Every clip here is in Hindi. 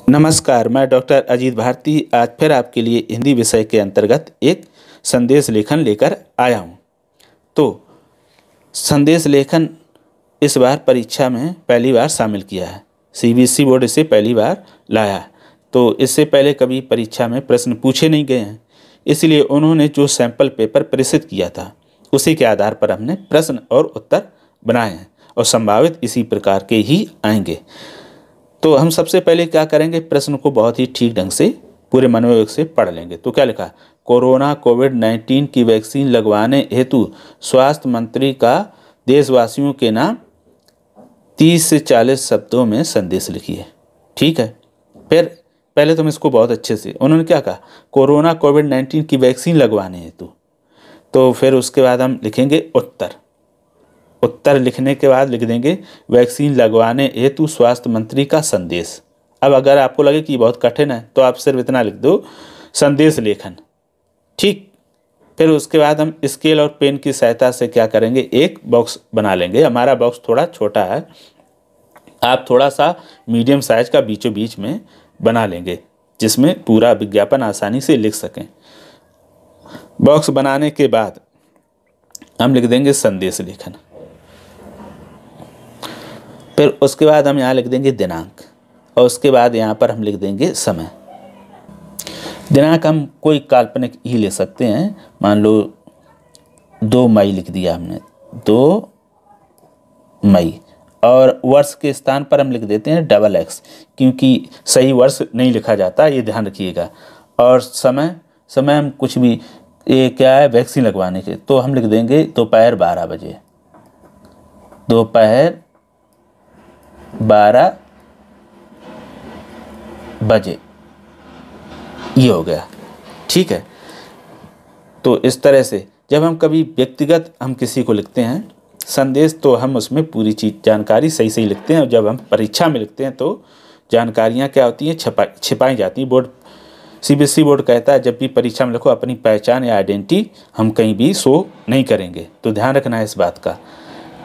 नमस्कार, मैं डॉक्टर अजीत भारती आज फिर आपके लिए हिंदी विषय के अंतर्गत एक संदेश लेखन लेकर आया हूँ। तो संदेश लेखन इस बार परीक्षा में पहली बार शामिल किया है। सीबीएसई बोर्ड इसे पहली बार लाया है। तो इससे पहले कभी परीक्षा में प्रश्न पूछे नहीं गए हैं, इसलिए उन्होंने जो सैंपल पेपर प्रेषित किया था उसी के आधार पर हमने प्रश्न और उत्तर बनाए हैं और संभावित इसी प्रकार के ही आएंगे। तो हम सबसे पहले क्या करेंगे, प्रश्न को बहुत ही ठीक ढंग से पूरे मनोयोग से पढ़ लेंगे। तो क्या लिखा, कोविड-19 की वैक्सीन लगवाने हेतु स्वास्थ्य मंत्री का देशवासियों के नाम 30 से 40 शब्दों में संदेश लिखिए। ठीक है, फिर पहले तुम इसको बहुत अच्छे से, उन्होंने क्या कहा, कोविड-19 की वैक्सीन लगवाने हेतु। तो फिर उसके बाद हम लिखेंगे उत्तर लिखने के बाद लिख देंगे वैक्सीन लगवाने हेतु स्वास्थ्य मंत्री का संदेश। अब अगर आपको लगे कि बहुत कठिन है तो आप सिर्फ इतना लिख दो, संदेश लेखन। ठीक, फिर उसके बाद हम स्केल और पेन की सहायता से क्या करेंगे, एक बॉक्स बना लेंगे। हमारा बॉक्स थोड़ा छोटा है, आप थोड़ा सा मीडियम साइज का बीचों बीच में बना लेंगे जिसमें पूरा विज्ञापन आसानी से लिख सकें। बॉक्स बनाने के बाद हम लिख देंगे संदेश लेखन। फिर उसके बाद हम यहाँ लिख देंगे दिनांक और उसके बाद यहाँ पर हम लिख देंगे समय। दिनांक हम कोई काल्पनिक ही ले सकते हैं, मान लो 2 मई लिख दिया हमने, 2 मई। और वर्ष के स्थान पर हम लिख देते हैं XX, क्योंकि सही वर्ष नहीं लिखा जाता, ये ध्यान रखिएगा। और समय हम कुछ भी, ये क्या है, वैक्सीन लगवाने के, तो हम लिख देंगे दोपहर 12 बजे, दोपहर 12 बजे, ये हो गया। ठीक है, तो इस तरह से जब हम कभी व्यक्तिगत हम किसी को लिखते हैं संदेश तो हम उसमें पूरी चीज़ जानकारी सही लिखते हैं, और जब हम परीक्षा में लिखते हैं तो जानकारियाँ क्या होती हैं, छिपाई जाती हैं। बोर्ड सीबीएसई बोर्ड कहता है जब भी परीक्षा में लिखो अपनी पहचान या आइडेंटिटी हम कहीं भी शो नहीं करेंगे, तो ध्यान रखना है इस बात का।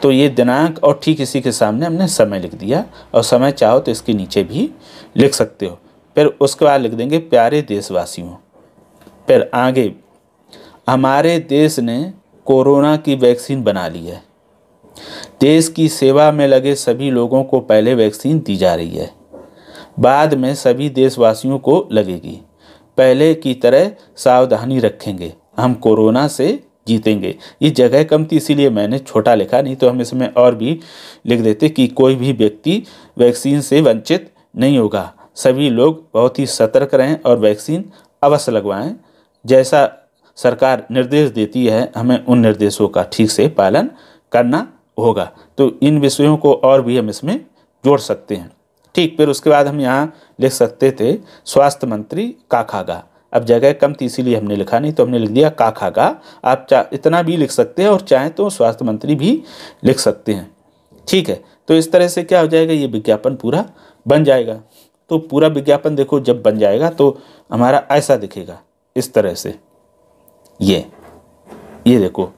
तो ये दिनांक और ठीक इसी के सामने हमने समय लिख दिया, और समय चाहो तो इसके नीचे भी लिख सकते हो। फिर उसके बाद लिख देंगे प्यारे देशवासियों। फिर आगे, हमारे देश ने कोरोना की वैक्सीन बना ली है। देश की सेवा में लगे सभी लोगों को पहले वैक्सीन दी जा रही है, बाद में सभी देशवासियों को लगेगी। पहले की तरह सावधानी रखेंगे, हम कोरोना से जीतेंगे। ये जगह कम थी इसीलिए मैंने छोटा लिखा, नहीं तो हम इसमें और भी लिख देते कि कोई भी व्यक्ति वैक्सीन से वंचित नहीं होगा। सभी लोग बहुत ही सतर्क रहें और वैक्सीन अवश्य लगवाएं। जैसा सरकार निर्देश देती है हमें उन निर्देशों का ठीक से पालन करना होगा। तो इन विषयों को और भी हम इसमें जोड़ सकते हैं। ठीक, फिर उसके बाद हम यहाँ लिख सकते थे स्वास्थ्य मंत्री का खागा। अब जगह कम थी इसीलिए हमने लिखा नहीं, तो हमने लिख दिया का खागा। आप इतना भी लिख सकते हैं और चाहें तो स्वास्थ्य मंत्री भी लिख सकते हैं। ठीक है, तो इस तरह से क्या हो जाएगा, ये विज्ञापन पूरा बन जाएगा। तो पूरा विज्ञापन देखो जब बन जाएगा तो हमारा ऐसा दिखेगा, इस तरह से। ये देखो,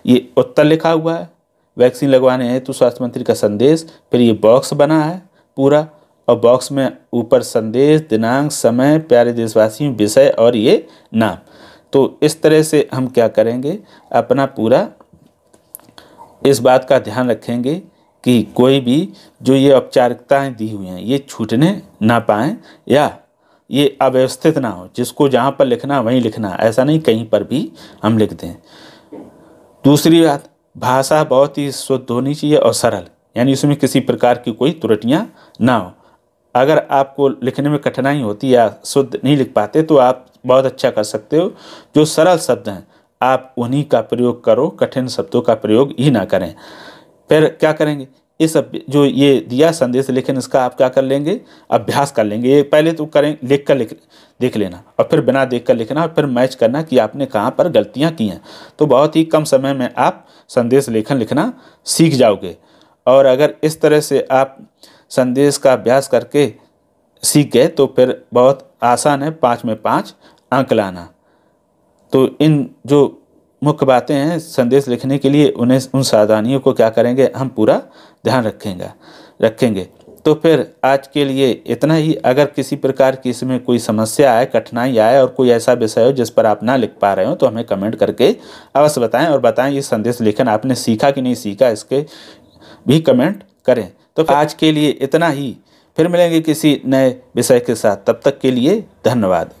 ये उत्तर लिखा हुआ है, वैक्सीन लगवाने हैं तो स्वास्थ्य मंत्री का संदेश। फिर ये बॉक्स बना है पूरा, और बॉक्स में ऊपर संदेश, दिनांक, समय, प्यारे देशवासियों, विषय और ये नाम। तो इस तरह से हम क्या करेंगे, अपना पूरा इस बात का ध्यान रखेंगे कि कोई भी जो ये औपचारिकताएं दी हुई हैं ये छूटने ना पाएँ, या ये अव्यवस्थित ना हो। जिसको जहाँ पर लिखना वहीं लिखना, ऐसा नहीं कहीं पर भी हम लिख दें। दूसरी बात, भाषा बहुत ही शुद्ध होनी चाहिए और सरल, यानी उसमें किसी प्रकार की कोई त्रुटियाँ ना हो। अगर आपको लिखने में कठिनाई होती या शुद्ध नहीं लिख पाते तो आप बहुत अच्छा कर सकते हो, जो सरल शब्द हैं आप उन्हीं का प्रयोग करो, कठिन शब्दों का प्रयोग ही ना करें। फिर क्या करेंगे, इस जो ये दिया संदेश लेखन, इसका आप क्या कर लेंगे, अभ्यास कर लेंगे। ये पहले तो करें, देख लेना, और फिर बिना देख कर लिखना, और फिर मैच करना कि आपने कहाँ पर गलतियाँ की हैं। तो बहुत ही कम समय में आप संदेश लेखन लिखना सीख जाओगे। और अगर इस तरह से आप संदेश का अभ्यास करके सीख गए तो फिर बहुत आसान है 5 में 5 अंक लाना। तो इन जो मुख्य बातें हैं संदेश लिखने के लिए, उन सावधानियों को क्या करेंगे, हम पूरा ध्यान रखेंगे। तो फिर आज के लिए इतना ही। अगर किसी प्रकार की इसमें कोई समस्या आए, कठिनाई आए और कोई ऐसा विषय हो जिस पर आप ना लिख पा रहे हो तो हमें कमेंट करके अवश्य बताएं, और बताएं ये संदेश लेखन आपने सीखा कि नहीं सीखा, इसके भी कमेंट करें। तो आज के लिए इतना ही, फिर मिलेंगे किसी नए विषय के साथ, तब तक के लिए धन्यवाद।